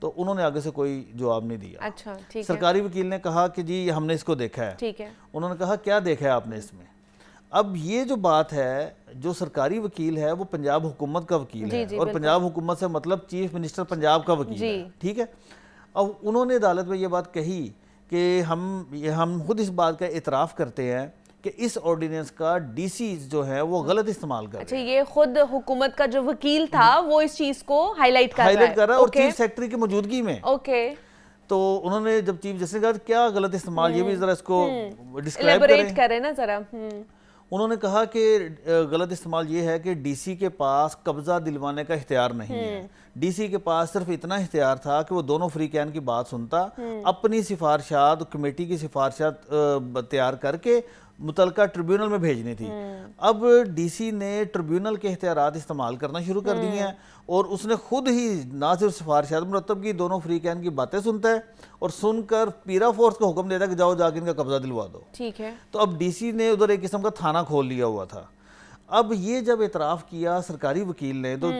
تو انہوں نے آگے سے کوئی جواب نہیں دیا. اچھا ٹھیک ہے. سرکاری وکیل نے کہا کہ جی ہم نے اس کو دیکھا ہے. ٹھیک ہے. انہوں نے کہا کیا دیکھا ہے آپ نے اس میں؟ اب یہ جو بات ہے, جو سرکاری وکیل ہے وہ پنجاب حکومت کا وکیل ہے, اور پنجاب حکومت سے مطلب چیف منسٹر پنجاب کا وکیل ہے, ٹھیک ہے. اب انہوں نے عدالت میں یہ بات کہی کہ ہم خود اس بات کا اعتراف کرتے ہیں کہ اس آرڈیننس کا ڈی سی جو ہے وہ غلط استعمال کر رہے ہیں. اچھا, یہ خود حکومت کا جو وکیل تھا وہ اس چیز کو ہائی لائٹ کر رہا ہے اور چیف سیکرٹری کی موجودگی میں. اوکے. تو انہوں نے جب چیف جسٹس نے کہا کیا غلط استعمال, یہ بھی ذرا اس کو ڈسکرائب کریں نا ذرا. انہوں نے کہا کہ غلط استعمال یہ ہے کہ ڈی سی کے پاس قبضہ دلوانے کا اختیار نہیں ہے. ڈی سی کے پاس صرف اتنا اختیار تھا کہ وہ دونوں فریقین کی بات سنتا, اپنی سفارشات کمیٹی کی سفارشات تیار کر کے متعلقہ ٹریبیونل میں بھیجنی تھی. اب ڈی سی نے ٹریبیونل کے اختیارات استعمال کرنا شروع کر دیے ہیں, اور اس نے خود ہی نہ صرف سفارشات مرتب کی, دونوں فریقین کی باتیں سنتا ہے اور سن کر پیرا فورس کو حکم دیتا ہے کہ جاؤ جا کے ان کا قبضہ دلوا دو. ٹھیک ہے. تو اب ڈی سی نے ادھر ایک قسم کا تھانہ کھول لیا ہوا تھا. اب یہ جب اعتراف کیا سرکاری وکیل نے تو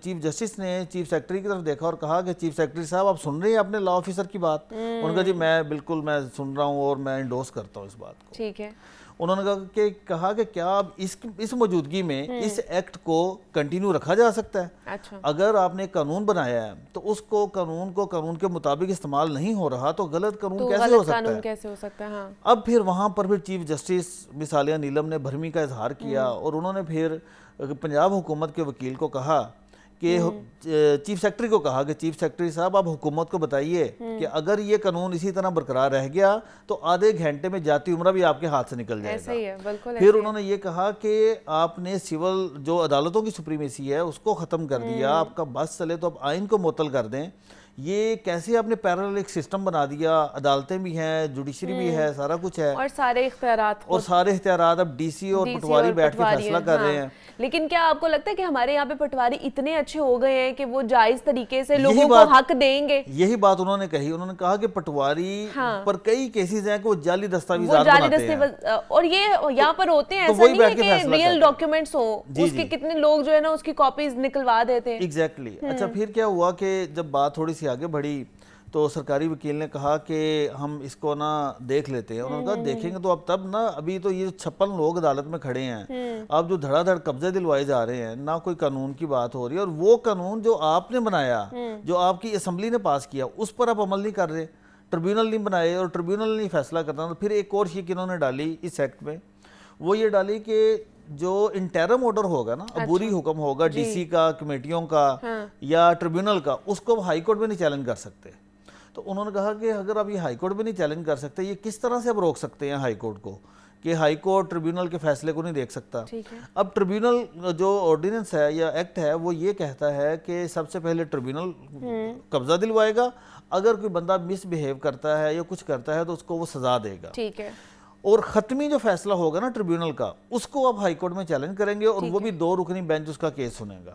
چیف جسٹس نے چیف سیکرٹری کی طرف دیکھا اور کہا کہ چیف سیکرٹری صاحب آپ سن رہے ہیں اپنے لا آفیسر کی بات؟ انہوں نے کہا جی میں بالکل میں سن رہا ہوں اور میں انڈورس کرتا ہوں اس بات کو. ٹھیک ہے. انہوں نے کہا کہ کیا اب اس موجودگی میں اس ایکٹ کو کنٹینیو رکھا جا سکتا ہے؟ اچھا. اگر آپ نے قانون بنایا ہے تو اس کو قانون کے مطابق استعمال نہیں ہو رہا تو غلط قانون کیسے ہو سکتا ہے؟ اب پھر وہاں پر پھر چیف جسٹس مس عالیہ نیلم نے بھرمی کا اظہار کیا, اور انہوں نے پھر پنجاب حکومت کے وکیل کو کہا کہ چیف سیکرٹری کو کہا کہ چیف سیکرٹری صاحب آپ حکومت کو بتائیے کہ اگر یہ قانون اسی طرح برقرار رہ گیا تو آدھے گھنٹے میں جاتی عمرہ بھی آپ کے ہاتھ سے نکل جائے گا. پھر انہوں نے یہ کہا کہ آپ نے سول جو عدالتوں کی سپریمیسی ہے اس کو ختم کر دیا, آپ کا بس چلے تو آپ آئین کو معطل کر دیں. یہ کیسے آپ نے پیرالل ایک سسٹم بنا دیا, عدالتیں بھی ہیں, جوڈیشری بھی ہے, سارا کچھ ہے, اور سارے اختیارات اب ڈی سی اور پٹواری بیٹھ کے فیصلہ کر رہے ہیں. لیکن کیا آپ کو لگتا ہے کہ ہمارے یہاں پہ پٹواری اتنے اچھے ہو گئے ہیں کہ وہ جائز طریقے سے لوگوں کو حق دیں گے؟ یہی بات انہوں نے کہی. انہوں نے کہا کہ پٹواری پر کئی کیسز ہیں کہ وہ جعلی دستاویزات بناتے ہیں, اور یہ یہاں پر ہوتے ہیں, ایسا نہیں ہے کہ ریئل ڈاکیومنٹس ہوں, اس کے کتنے لوگ جو ہے نا اس کی کاپیز نکلوا دیتے ہیں. ایگزیکٹلی. اچھا پھر کیا ہوا کہ جب بات تھوڑی سی آگے بڑھی تو سرکاری وکیل نے کہا کہ ہم اس کو نا دیکھ لیتے ہیں. انہوں نے کہا دیکھیں گے تو اب تب نا, ابھی تو یہ 56 لوگ عدالت میں کھڑے ہیں, اب جو دھڑا دھڑ قبضے دلوائے جا رہے ہیں, نہ کوئی قانون کی بات ہو رہی ہے, اور وہ قانون جو آپ نے بنایا, جو آپ کی اسمبلی نے پاس کیا, اس پر آپ عمل نہیں کر رہے, ٹریبیونل نہیں بنائے اور ٹریبیونل نہیں فیصلہ کرنا. تو پھر ایک اور شیک انہوں نے ڈالی اس ایکٹ میں, وہ یہ ڈالی کہ جو انٹرم آرڈر ہوگا نا, عبوری حکم ہوگا ڈی سی کا, کمیٹیوں کا یا ٹریبیونل کا, اس کو ہائی کورٹ میں نہیں چیلنج کر سکتے. تو انہوں نے کہا کہ اگر آپ یہ ہائی کورٹ میں نہیں چیلنج کر سکتے, یہ کس طرح سے آپ روک سکتے ہیں ہائی کورٹ کو کہ ہائی کورٹ ٹریبیونل کے فیصلے کو نہیں دیکھ سکتا. اب ٹریبیونل جو آرڈیننس ہے یا ایکٹ ہے وہ یہ کہتا ہے کہ سب سے پہلے ٹریبیونل قبضہ دلوائے گا, اگر کوئی بندہ مس بیہیو کرتا ہے یا کچھ کرتا ہے تو اس کو وہ سزا دے گا. ٹھیک ہے. اور ختمی جو فیصلہ ہوگا نا ٹریبیونل کا, اس کو آپ ہائی کورٹ میں چیلنج کریں گے, اور وہ بھی 2 رکنی بینچ اس کا کیس سنے گا.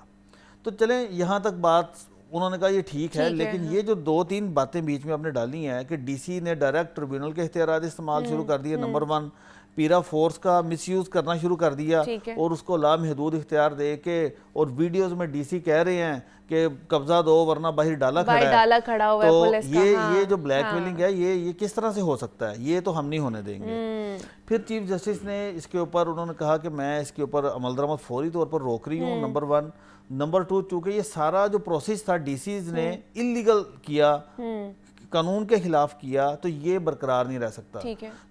تو چلیں یہاں تک بات انہوں نے کہا یہ ٹھیک ہے, لیکن یہ جو 2-3 باتیں بیچ میں آپ نے ڈالی ہیں کہ ڈی سی نے ڈائریکٹ ٹریبیونل کے اختیارات استعمال شروع کر دیے, نمبر 1 پیرا فورس کا مس یوز کرنا شروع کر دیا, اور اس کو لامحدود اختیار دے کے, اور ویڈیوز میں ڈی سی کہہ رہے ہیں کہ قبضہ دو ورنہ باہر ڈالا کھڑا ہے. تو یہ جو بلیک میلنگ ہے یہ کس طرح سے ہو سکتا ہے, یہ تو ہم نہیں ہونے دیں گے. پھر چیف جسٹس نے اس کے اوپر انہوں نے کہا کہ میں اس کے اوپر عمل درآمد فوری طور پر روک رہی ہوں, نمبر 1. نمبر 2, چونکہ یہ سارا جو پروسیس تھا ڈی سیز نے انلیگل کیا, قانون کے خلاف کیا, تو یہ برقرار نہیں رہ سکتا.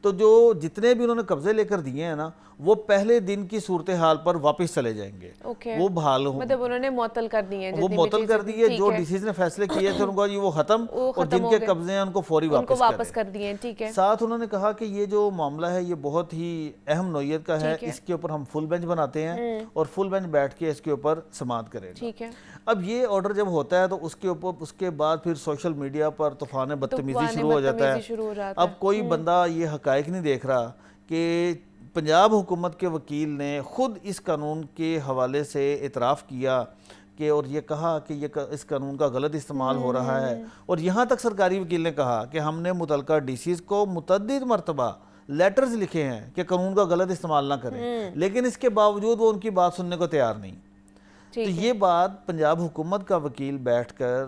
تو جو جتنے بھی انہوں نے قبضے لے کر دیے ہیں نا, وہ پہلے دن کی صورتحال پر واپس چلے جائیں گے, وہ بحال ہوں, مطلب انہوں نے معطل کر دیے, وہ معطل کر دیے. جو ڈی سیز نے فیصلے کیے تھے ان کو یہ وہ ختم, اور جن کے قبضے ہیں ان کو فوری واپس کر دیے. ساتھ انہوں نے کہا کہ یہ جو معاملہ ہے یہ بہت ہی اہم نوعیت کا ہے, اس کے اوپر ہم فل بینچ بناتے ہیں اور فل بینچ بیٹھ کے اس کے اوپر سماعت کرے گا. اب یہ آرڈر جب ہوتا ہے تو اس کے بعد پھر سوشل میڈیا پر طوفان بدتمیزی شروع ہو جاتا ہے. اب کوئی بندہ یہ حقائق نہیں دیکھ رہا کہ پنجاب حکومت کے وکیل نے خود اس قانون کے حوالے سے اعتراف کیا کہ, اور یہ کہا کہ یہ اس قانون کا غلط استعمال ہو رہا ہے, اور یہاں تک سرکاری وکیل نے کہا کہ ہم نے متعلقہ ڈی سیز کو متعدد مرتبہ لیٹرز لکھے ہیں کہ قانون کا غلط استعمال نہ کریں, لیکن اس کے باوجود وہ ان کی بات سننے کو تیار نہیں. تو یہ بات پنجاب حکومت کا وکیل بیٹھ کر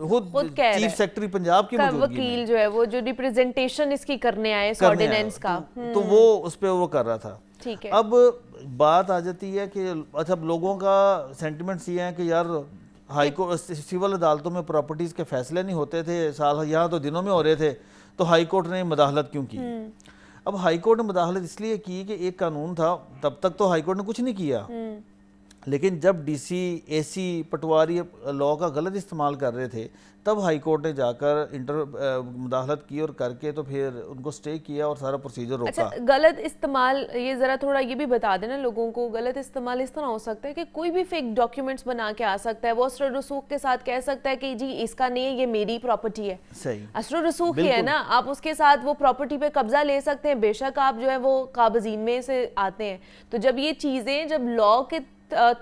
خود چیف سیکرٹری پنجاب کی موجودگی میں وکیل جو ہے وہ جو ریپریزنٹیشن اس کی کرنے آئے اس آرڈیننس کا تو وہ اس پہ وہ کر رہا تھا. اب بات آ جاتی ہے کہ اچھا لوگوں کا سینٹیمنٹس یہ ہیں کہ یار ہائی کورٹ سول عدالتوں میں پراپرٹیز کے فیصلے نہیں ہوتے تھے سال, یہاں تو دنوں میں ہو رہے تھے, تو ہائی کورٹ نے مداخلت کیوں کی؟ اب ہائی کورٹ نے مداخلت اس لیے کی کہ ایک قانون تھا, تب تک تو ہائی کورٹ نے کچھ نہیں کیا, لیکن جب ڈی سی اے سی پٹواری لاء کا غلط استعمال کر رہے تھے تب ہائی کورٹ نے جا کر مداخلت کی اور کر کے تو پھر ان کو سٹے کیا اور سارا پروسیجر روکا. اچھا غلط استعمال, یہ ذرا تھوڑا یہ بھی بتا دینا لوگوں کو, غلط استعمال اس طرح ہو سکتا ہے کہ کوئی بھی فیک ڈاکیومنٹس بنا کے آ سکتا ہے, وہ اثر و رسوخ کے ساتھ کہہ سکتا ہے کہ جی اس کا نہیں ہے, یہ میری پراپرٹی ہے. صحیح, اثر و رسوخ ہی ہے نا, آپ اس کے ساتھ وہ پراپرٹی پہ قبضہ لے سکتے ہیں, بے شک آپ جو ہے وہ قابضین میں سے آتے ہیں. تو جب یہ چیزیں جب لاء کے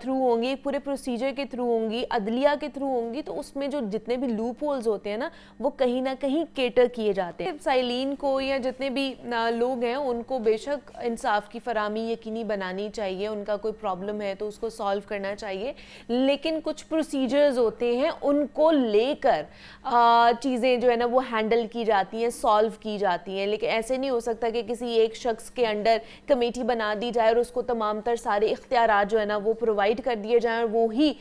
تھرو ہوں گی, پورے پروسیجر کے تھرو ہوں گی, عدلیہ کے تھرو ہوں گی, تو اس میں جو جتنے بھی لوپ ہولز ہوتے ہیں نا وہ کہیں نہ کہیں کیٹر کیے جاتے ہیں. سائلین کو یا جتنے بھی لوگ ہیں ان کو بے شک انصاف کی فراہمی یقینی بنانی چاہیے, ان کا کوئی پرابلم ہے تو اس کو سالو کرنا چاہیے, لیکن کچھ پروسیجرز ہوتے ہیں ان کو لے کر چیزیں جو ہے نا وہ ہینڈل کی جاتی ہیں, سالو کی جاتی ہیں. لیکن ایسے نہیں ہو سکتا کہ کسی ایک شخص کے انڈر کمیٹی بنا دی جائے اور اس کو تمام تر سارے اختیارات جو ہے نا وہ پرووائڈ کر دیے جائیں اور وہی